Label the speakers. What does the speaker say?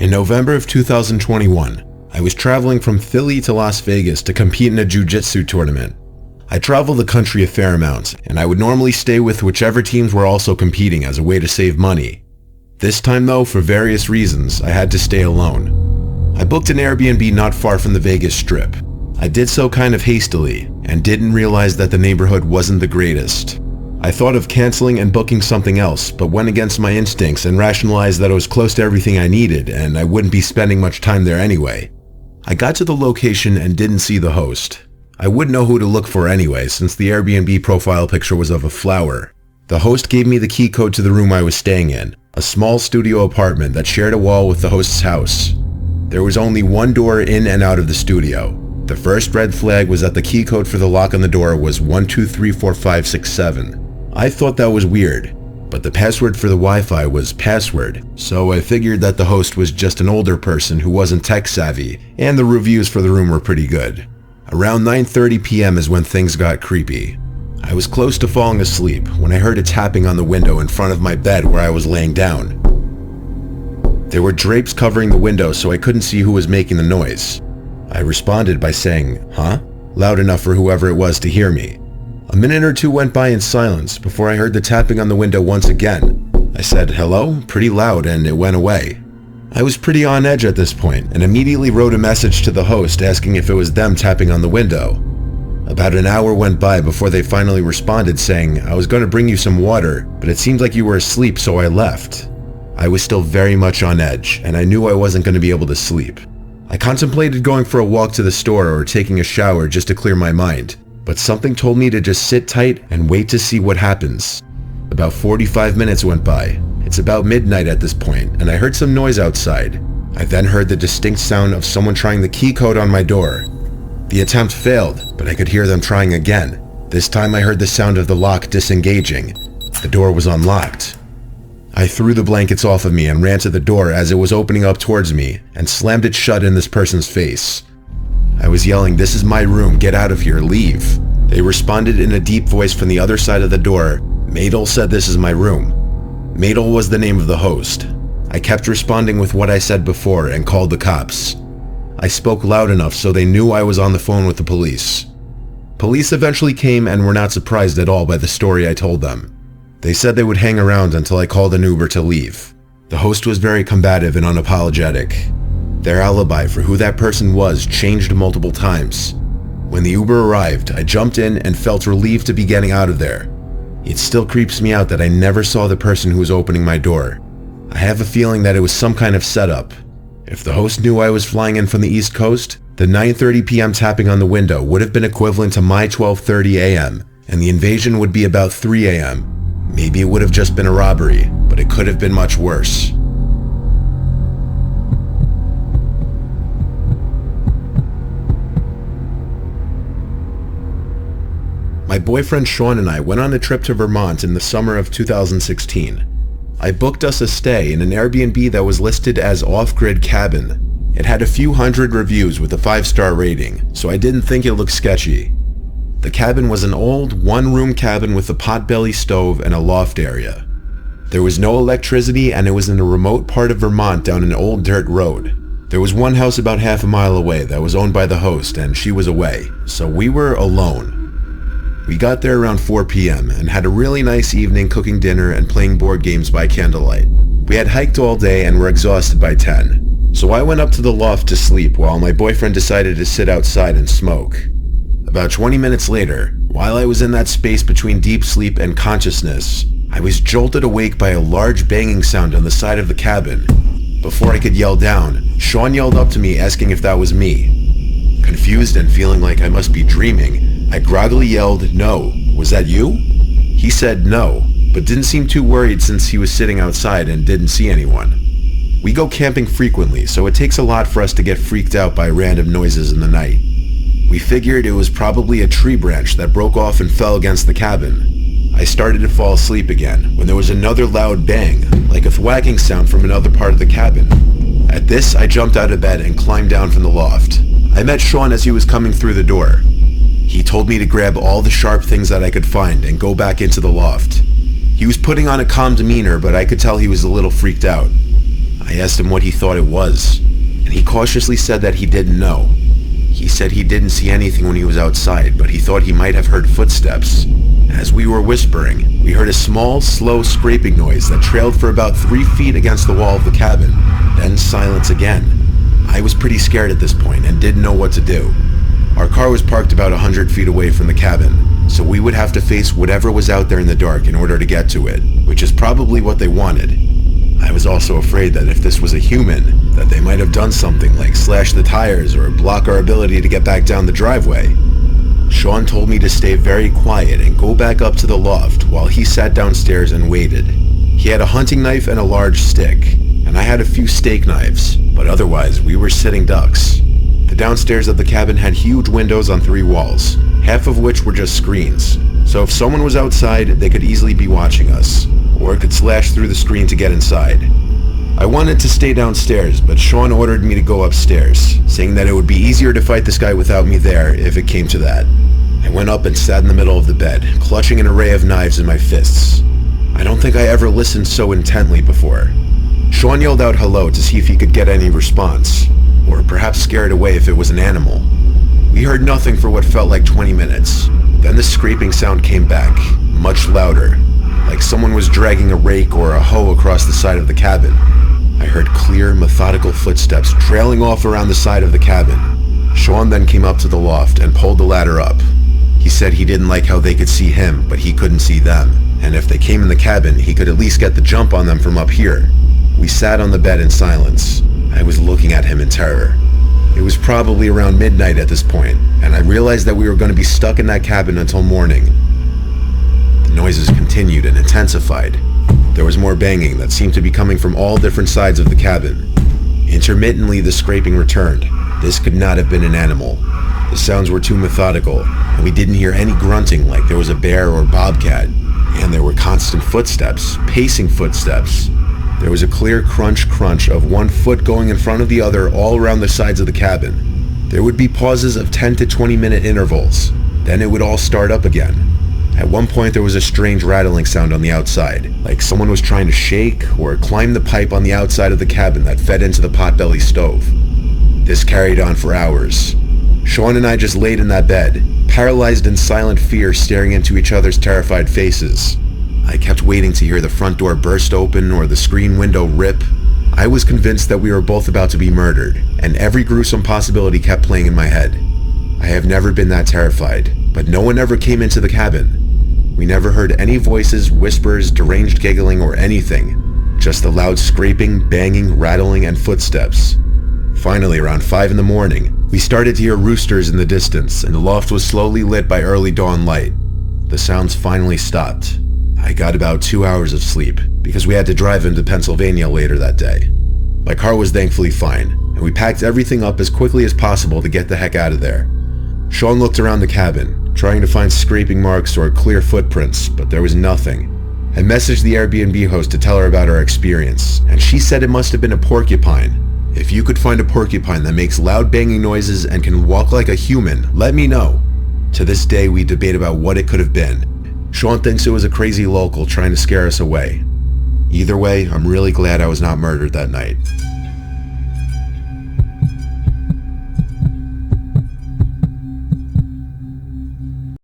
Speaker 1: In November of 2021, I was traveling from Philly to Las Vegas to compete in a jiu-jitsu tournament. I traveled the country a fair amount, and I would normally stay with whichever teams were also competing as a way to save money. This time though, for various reasons, I had to stay alone. I booked an Airbnb not far from the Vegas Strip. I did so kind of hastily, and didn't realize that the neighborhood wasn't the greatest. I thought of canceling and booking something else, but went against my instincts and rationalized that it was close to everything I needed, and I wouldn't be spending much time there anyway. I got to the location and didn't see the host. I wouldn't know who to look for anyway, since the Airbnb profile picture was of a flower. The host gave me the key code to the room I was staying in, a small studio apartment that shared a wall with the host's house. There was only one door in and out of the studio. The first red flag was that the key code for the lock on the door was 1234567. I thought that was weird, but the password for the Wi-Fi was password, so I figured that the host was just an older person who wasn't tech savvy, and the reviews for the room were pretty good. Around 9:30 p.m. is when things got creepy. I was close to falling asleep when I heard a tapping on the window in front of my bed where I was laying down. There were drapes covering the window, so I couldn't see who was making the noise. I responded by saying, "Huh?" loud enough for whoever it was to hear me. A minute or two went by in silence before I heard the tapping on the window once again. I said hello pretty loud and it went away. I was pretty on edge at this point and immediately wrote a message to the host asking if it was them tapping on the window. About an hour went by before they finally responded saying, "I was going to bring you some water, but it seemed like you were asleep, so I left." I was still very much on edge and I knew I wasn't going to be able to sleep. I contemplated going for a walk to the store or taking a shower just to clear my mind, but something told me to just sit tight and wait to see what happens. About 45 minutes went by. It's about midnight at this point, and I heard some noise outside. I then heard the distinct sound of someone trying the key code on my door. The attempt failed, but I could hear them trying again. This time I heard the sound of the lock disengaging. The door was unlocked. I threw the blankets off of me and ran to the door as it was opening up towards me and slammed it shut in this person's face. I was yelling, "This is my room, get out of here, leave." They responded in a deep voice from the other side of the door, "Madel said this is my room." Madel was the name of the host. I kept responding with what I said before and called the cops. I spoke loud enough so they knew I was on the phone with the police. Police eventually came and were not surprised at all by the story I told them. They said they would hang around until I called an Uber to leave. The host was very combative and unapologetic. Their alibi for who that person was changed multiple times. When the Uber arrived, I jumped in and felt relieved to be getting out of there. It still creeps me out that I never saw the person who was opening my door. I have a feeling that it was some kind of setup. If the host knew I was flying in from the East Coast, the 9:30 p.m. tapping on the window would have been equivalent to my 12:30 a.m., and the invasion would be about 3 a.m. Maybe it would have just been a robbery, but it could have been much worse. My boyfriend Sean and I went on a trip to Vermont in the summer of 2016. I booked us a stay in an Airbnb that was listed as off-grid cabin. It had a few hundred reviews with a 5-star rating, so I didn't think it looked sketchy. The cabin was an old, one-room cabin with a potbelly stove and a loft area. There was no electricity and it was in a remote part of Vermont down an old dirt road. There was one house about half a mile away that was owned by the host and she was away, so we were alone. We got there around 4 p.m. and had a really nice evening cooking dinner and playing board games by candlelight. We had hiked all day and were exhausted by 10, so I went up to the loft to sleep while my boyfriend decided to sit outside and smoke. About 20 minutes later, while I was in that space between deep sleep and consciousness, I was jolted awake by a large banging sound on the side of the cabin. Before I could yell down, Sean yelled up to me asking if that was me. Confused and feeling like I must be dreaming, I groggily yelled, "No, was that you?" He said no, but didn't seem too worried since he was sitting outside and didn't see anyone. We go camping frequently, so it takes a lot for us to get freaked out by random noises in the night. We figured it was probably a tree branch that broke off and fell against the cabin. I started to fall asleep again when there was another loud bang, like a thwacking sound from another part of the cabin. At this, I jumped out of bed and climbed down from the loft. I met Sean as he was coming through the door. He told me to grab all the sharp things that I could find and go back into the loft. He was putting on a calm demeanor, but I could tell he was a little freaked out. I asked him what he thought it was, and he cautiously said that he didn't know. He said he didn't see anything when he was outside, but he thought he might have heard footsteps. As we were whispering, we heard a small, slow scraping noise that trailed for about 3 feet against the wall of the cabin, then silence again. I was pretty scared at this point and didn't know what to do. Our car was parked about 100 feet away from the cabin, so we would have to face whatever was out there in the dark in order to get to it, which is probably what they wanted. I was also afraid that if this was a human, that they might have done something like slash the tires or block our ability to get back down the driveway. Sean told me to stay very quiet and go back up to the loft while he sat downstairs and waited. He had a hunting knife and a large stick, and I had a few steak knives, but otherwise we were sitting ducks. The downstairs of the cabin had huge windows on 3 walls, half of which were just screens, so if someone was outside, they could easily be watching us, or could slash through the screen to get inside. I wanted to stay downstairs, but Sean ordered me to go upstairs, saying that it would be easier to fight this guy without me there if it came to that. I went up and sat in the middle of the bed, clutching an array of knives in my fists. I don't think I ever listened so intently before. Sean yelled out hello to see if he could get any response, or perhaps scare it away if it was an animal. We heard nothing for what felt like 20 minutes. Then the scraping sound came back, much louder, like someone was dragging a rake or a hoe across the side of the cabin. I heard clear, methodical footsteps trailing off around the side of the cabin. Sean then came up to the loft and pulled the ladder up. He said he didn't like how they could see him, but he couldn't see them, and if they came in the cabin, he could at least get the jump on them from up here. We sat on the bed in silence. I was looking at him in terror. It was probably around midnight at this point, and I realized that we were going to be stuck in that cabin until morning. The noises continued and intensified. There was more banging that seemed to be coming from all different sides of the cabin. Intermittently, the scraping returned. This could not have been an animal. The sounds were too methodical, and we didn't hear any grunting like there was a bear or bobcat. And there were constant footsteps, pacing footsteps. There was a clear crunch of one foot going in front of the other all around the sides of the cabin. There would be pauses of 10 to 20 minute intervals. Then it would all start up again. At one point there was a strange rattling sound on the outside, like someone was trying to shake or climb the pipe on the outside of the cabin that fed into the potbelly stove. This carried on for hours. Sean and I just laid in that bed, paralyzed in silent fear, staring into each other's terrified faces. I kept waiting to hear the front door burst open or the screen window rip. I was convinced that we were both about to be murdered, and every gruesome possibility kept playing in my head. I have never been that terrified, but no one ever came into the cabin. We never heard any voices, whispers, deranged giggling, or anything. Just the loud scraping, banging, rattling, and footsteps. Finally, around 5 in the morning, we started to hear roosters in the distance, and the loft was slowly lit by early dawn light. The sounds finally stopped. I got about 2 hours of sleep, because we had to drive into Pennsylvania later that day. My car was thankfully fine, and we packed everything up as quickly as possible to get the heck out of there. Sean looked around the cabin, trying to find scraping marks or clear footprints, but there was nothing. I messaged the Airbnb host to tell her about our experience, and she said it must have been a porcupine. If you could find a porcupine that makes loud banging noises and can walk like a human, let me know. To this day, we debate about what it could have been. Sean thinks it was a crazy local trying to scare us away. Either way, I'm really glad I was not murdered that night.